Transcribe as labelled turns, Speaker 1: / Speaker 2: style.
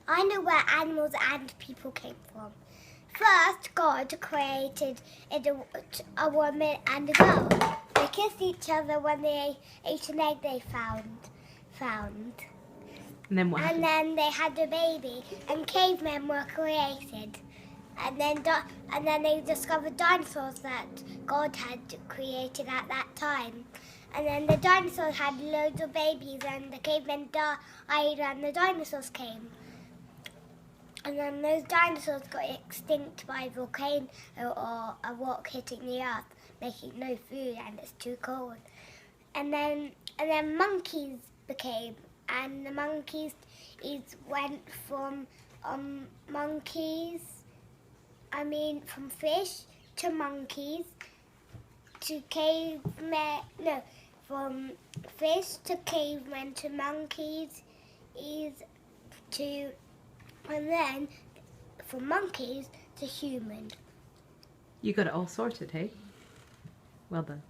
Speaker 1: I know where animals and people came from. First, God created a woman and a girl. They kissed each other when they ate an egg they found.
Speaker 2: And then what
Speaker 1: And
Speaker 2: happened?
Speaker 1: then they had a baby, and cavemen were created. And then they discovered dinosaurs that God had created at that time. And then the dinosaurs had loads of babies, and the cavemen died, and the dinosaurs came. And then those dinosaurs got extinct by a volcano or a rock hitting the earth, making no food, and it's too cold. And then monkeys became, and the monkeys went from from fish to monkeys to cavemen. No, from fish to cavemen to monkeys and then from monkeys to human.
Speaker 2: You got it all sorted, hey? Well done.